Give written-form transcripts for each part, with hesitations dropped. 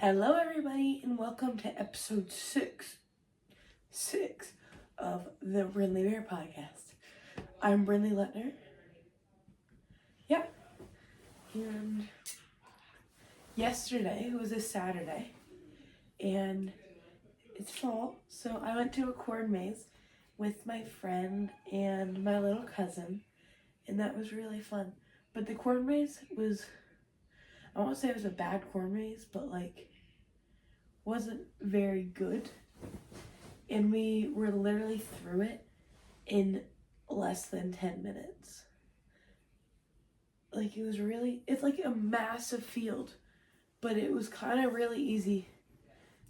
Hello everybody and welcome to episode 6 of the Brynley Bear podcast. I'm Brynley Letner. Yeah. And yesterday was a Saturday and it's fall, so I went to a corn maze with my friend and my little cousin, and that was really fun. But the corn maze was, I won't say it was a bad corn maze, but wasn't very good. And we were literally through it in less than 10 minutes. It's like a massive field, but it was kind of really easy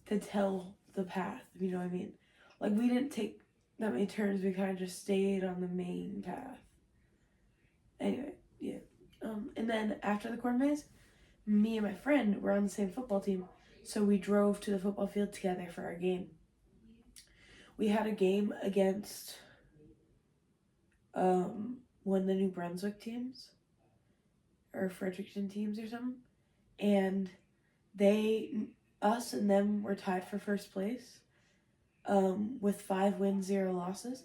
to tell the path, you know what I mean? Like, we didn't take that many turns, we kind of just stayed on the main path. Anyway, yeah. And then after the corn maze, me and my friend were on the same football team, so we drove to the football field together for our game. We had a game against one of the New Brunswick teams, or Fredericton teams or something, and us and them were tied for first place, with 5 wins, 0 losses,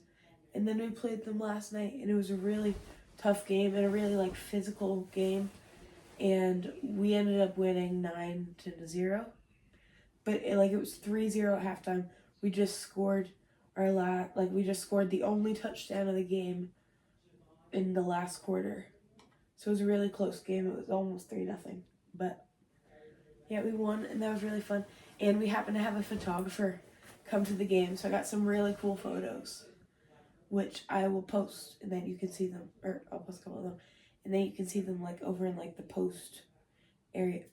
and then we played them last night, and it was a really tough game, and a really, physical game, and we ended up winning 9-0, but it was 3-0 at halftime. We just scored we just scored the only touchdown of the game in the last quarter. So it was a really close game. It was almost 3-0. But yeah, we won, and that was really fun. And we happened to have a photographer come to the game, so I got some really cool photos, which I will post, and then you can see them, or I'll post a couple of them, and then you can see them over in the post area.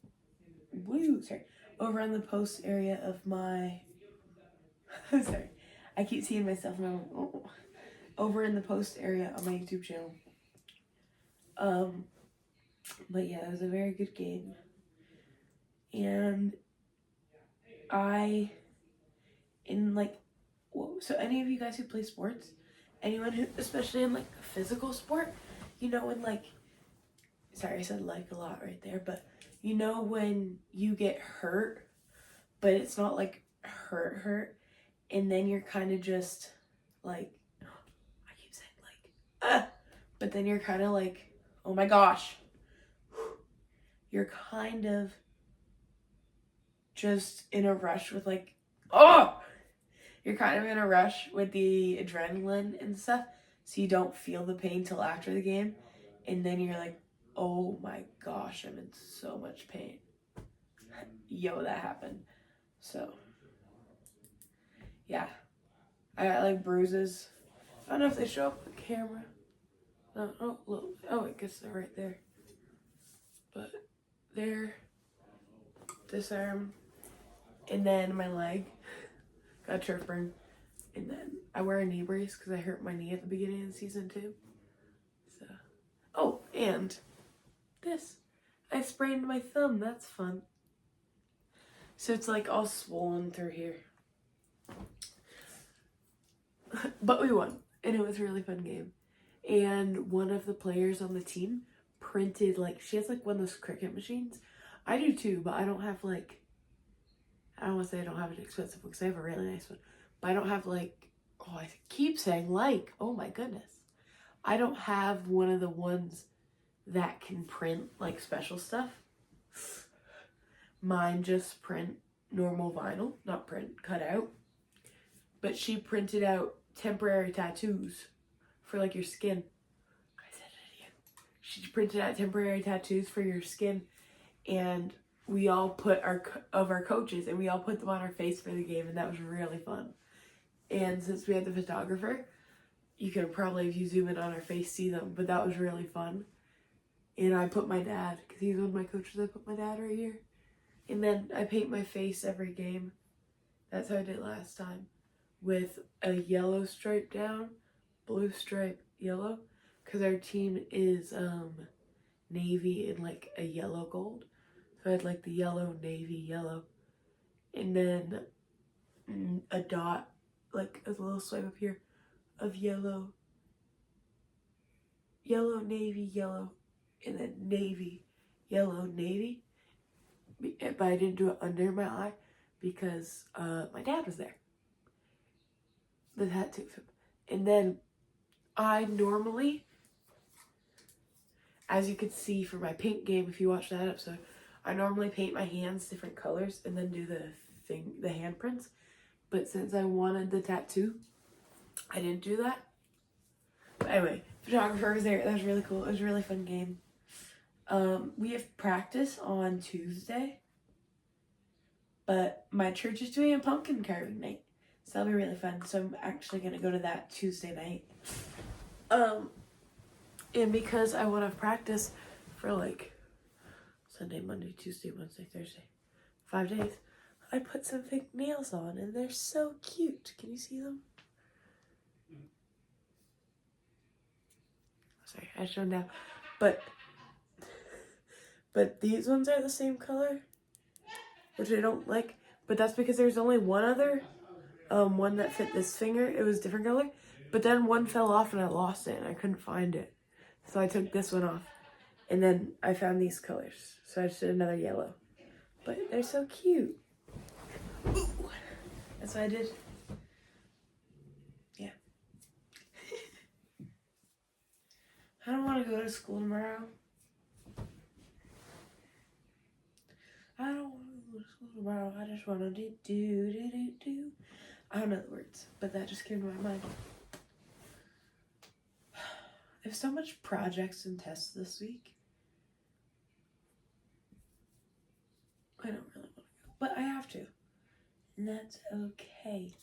Over in the post area of my. Sorry. I keep seeing myself and I'm like, oh. Over in the post area on my YouTube channel. But yeah, it was a very good game. And so any of you guys who play sports, anyone who, especially in a physical sport, sorry, I said a lot right there, but when you get hurt, but it's not hurt, and then you're kind of just I keep saying but then you're kind of oh my gosh, you're kind of just in a rush with you're kind of in a rush with the adrenaline and stuff, so you don't feel the pain till after the game, and then you're like, oh my gosh, I'm in so much pain. Yo, that happened. So yeah, I got bruises. I don't know if they show up on camera. No, I guess they're right there. But there, this arm, and then my leg got turf burn, and then I wear a knee brace because I hurt my knee at the beginning of the season too. So, and this, I sprained my thumb. That's fun. So it's all swollen through here. But we won, and it was a really fun game. And one of the players on the team printed, she has one of those cricket machines. I do too, but I don't have I don't want to say I don't have an expensive one because I have a really nice one. But I don't have I keep saying oh my goodness. I don't have one of the ones that can print special stuff. Mine just print normal vinyl, not print, cut out. But she printed out temporary tattoos for your skin. I said it again. She printed out temporary tattoos for your skin, and we all put our coaches, and we all put them on our face for the game, and that was really fun. And since we had the photographer, you can probably, if you zoom in on our face, see them, but that was really fun. And I put my dad, because he's one of my coaches, I put my dad right here. And then I paint my face every game. That's how I did last time. With a yellow stripe down, blue stripe, yellow. Because our team is navy and a yellow gold. So I had the yellow, navy, yellow. And then a dot, a little swipe up here of yellow, navy, yellow. And then navy, yellow, navy. but I didn't do it under my eye because my dad was there. The tattoo. And then I normally, as you could see for my paint game, if you watch that episode, I normally paint my hands different colors and then do the handprints. But since I wanted the tattoo, I didn't do that. But anyway, photographer was there. That was really cool. It was a really fun game. We have practice on Tuesday, but my church is doing a pumpkin carving night, so that'll be really fun. So I'm actually gonna go to that Tuesday night. And because I want to practice for like Sunday, Monday, Tuesday, Wednesday, Thursday, 5 days, I put some fake nails on, and they're so cute. Can you see them? Sorry, I showed them now, but these ones are the same color, which I don't like. But that's because there's only one other one that fit this finger. It was a different color, but then one fell off and I lost it and I couldn't find it. So I took this one off, and then I found these colors. So I just did another yellow. But they're so cute. Ooh. That's what I did. Yeah. I don't want to go to school tomorrow. I don't want to go to school tomorrow. I just want to do. I don't know the words, but that just came to my mind. I have so much projects and tests this week. I don't really want to go, but I have to. And that's okay.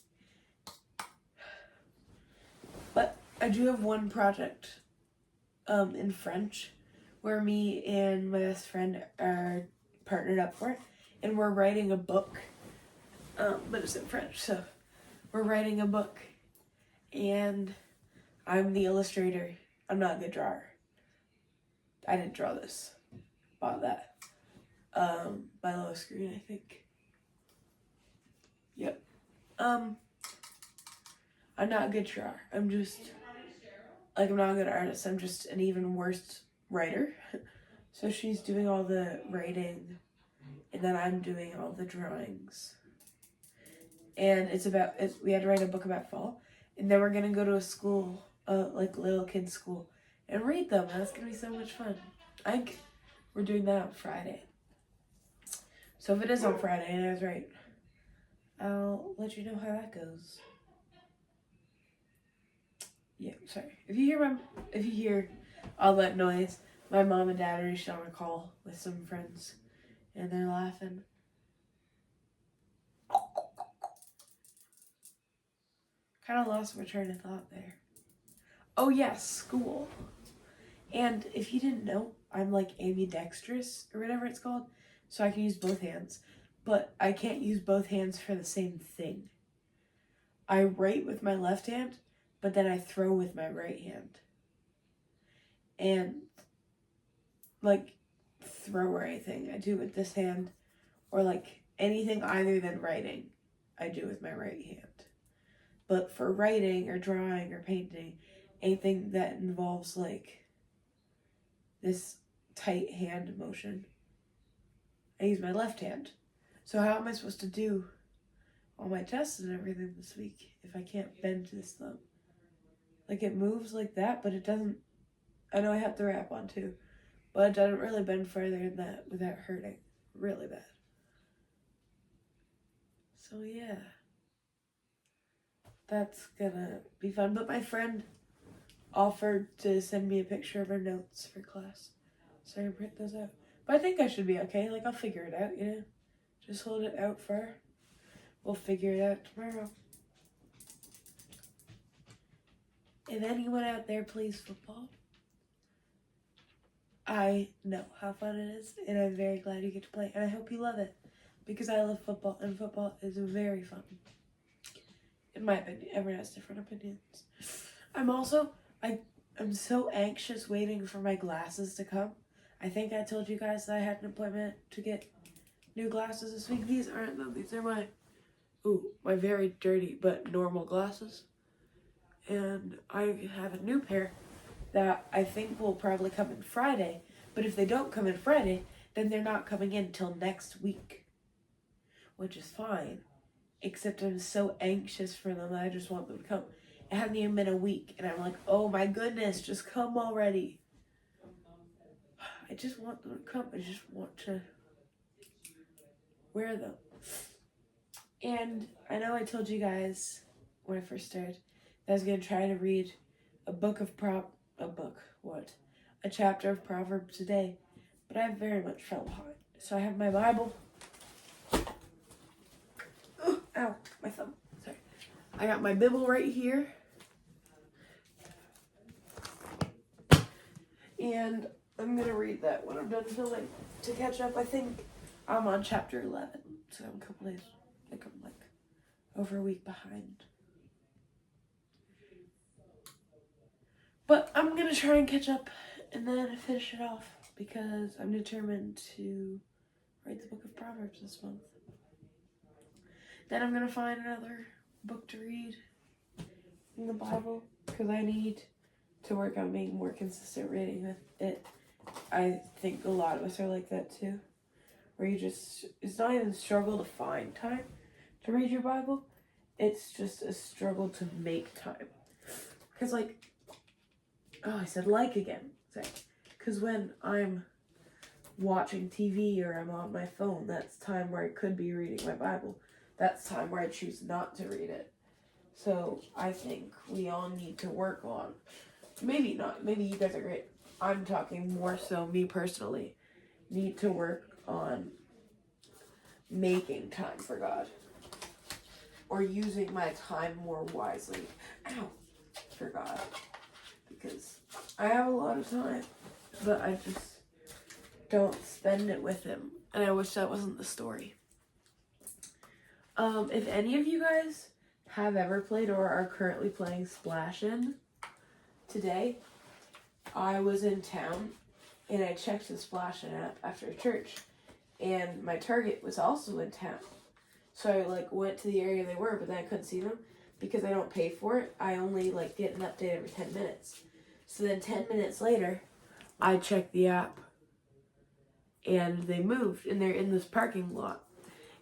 But I do have one project in French where me and my best friend are partnered up for it. And we're writing a book. But it's in French, so we're writing a book. And I'm the illustrator. I'm not a good drawer. I didn't draw this. Bought that. By Low Screen, I think. Yep. I'm not a good drawer. I'm just, I'm not a good artist. I'm just an even worse writer. So she's doing all the writing, and then I'm doing all the drawings. And we had to write a book about fall, and then we're gonna go to a school, like little kids' school, and read them. That's gonna be so much fun. I think we're doing that on Friday. So if it is on Friday and I was right, I'll let you know how that goes. Yeah, sorry. If you hear all that noise, my mom and dad are just on a call with some friends, and they're laughing. Kind of lost my train of thought there. Oh yes, school. And if you didn't know, I'm like ambidextrous or whatever it's called, so I can use both hands, but I can't use both hands for the same thing. I write with my left hand, but then I throw with my right hand. And like throw or anything, I do with this hand, or like anything other than writing, I do with my right hand. But for writing or drawing or painting, anything that involves like this tight hand motion, I use my left hand. So how am I supposed to do all my tests and everything this week if I can't bend this thumb? Like it moves like that, but it doesn't. I know I have the wrap on too, but it doesn't really bend further than that without hurting really bad. So yeah, that's gonna be fun. But my friend offered to send me a picture of her notes for class, so I can print those out. But I think I should be okay. Like I'll figure it out, you know. Just hold it out for her. We'll figure it out tomorrow. If anyone out there plays football, I know how fun it is, and I'm very glad you get to play, and I hope you love it, because I love football, and football is very fun. In my opinion, everyone has different opinions. I'm so anxious waiting for my glasses to come. I think I told you guys that I had an appointment to get new glasses this week. These aren't them. These are my very dirty but normal glasses. And I have a new pair that I think will probably come in Friday. But if they don't come in Friday, then they're not coming in till next week, which is fine. Except I'm so anxious for them that I just want them to come. It hasn't even been a week, and I'm like, oh my goodness, just come already. I just want them to come. I just want to wear them. And I know I told you guys when I first started that I was going to try to read a chapter of Proverbs today, but I very much fell behind. So I have my Bible. Ow, my thumb. Sorry. I got my Bible right here. And I'm going to read that when I'm done filming to catch up. I think I'm on chapter 11. So I'm a couple days, I'm over a week behind. But I'm going to try and catch up and then finish it off because I'm determined to write the book of Proverbs this month. Then I'm going to find another book to read in the Bible because I need to work on being more consistent reading with it. I think a lot of us are like that too. Where it's not even a struggle to find time to read your Bible. It's just a struggle to make time. Because I said again. Because when I'm watching TV or I'm on my phone, that's time where I could be reading my Bible. That's time where I choose not to read it. So I think we all need to work on, maybe not, maybe you guys are great. I'm talking more so me personally, need to work on making time for God. Or using my time more wisely. For God. Because I have a lot of time, but I just don't spend it with Him. And I wish that wasn't the story. If any of you guys have ever played or are currently playing Splash In today, I was in town and I checked the Splash In app after church, and my Target was also in town. So I went to the area they were, but then I couldn't see them because I don't pay for it. I only get an update every 10 minutes. So then 10 minutes later, I checked the app and they moved and they're in this parking lot.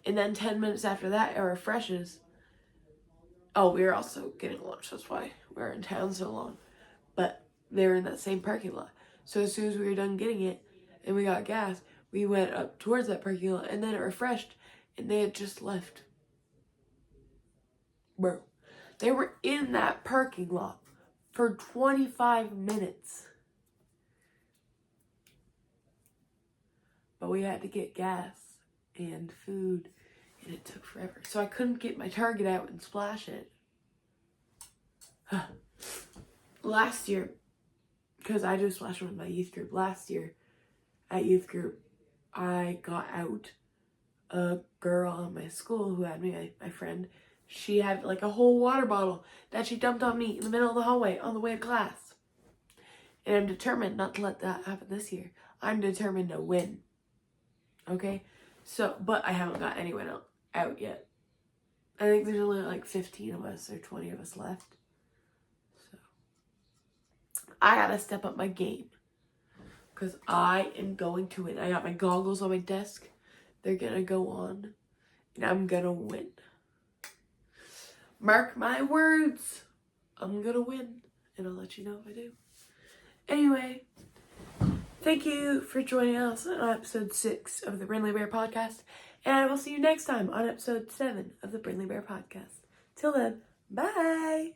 And then 10 minutes after that, it refreshes. Oh, we were also getting lunch. That's why we were in town so long. But they were in that same parking lot. So as soon as we were done getting it and we got gas, we went up towards that parking lot and then it refreshed and they had just left. Bro, they were in that parking lot for 25 minutes. But we had to get gas and food, and it took forever. So I couldn't get my Target out and splash it. Last year, because I do splash with my youth group, last year at youth group, I got out. A girl in my school who had me, my friend, she had a whole water bottle that she dumped on me in the middle of the hallway on the way to class. And I'm determined not to let that happen this year. I'm determined to win. Okay? So, but I haven't got anyone out yet. I think there's only 15 of us or 20 of us left. So, I gotta step up my game. Because I am going to win. I got my goggles on my desk. They're gonna go on. And I'm gonna win. Mark my words. I'm gonna win. And I'll let you know if I do. Anyway, thank you for joining us on episode 6 of the Brynley Bear Podcast. And I will see you next time on episode 7 of the Brynley Bear Podcast. Till then, bye!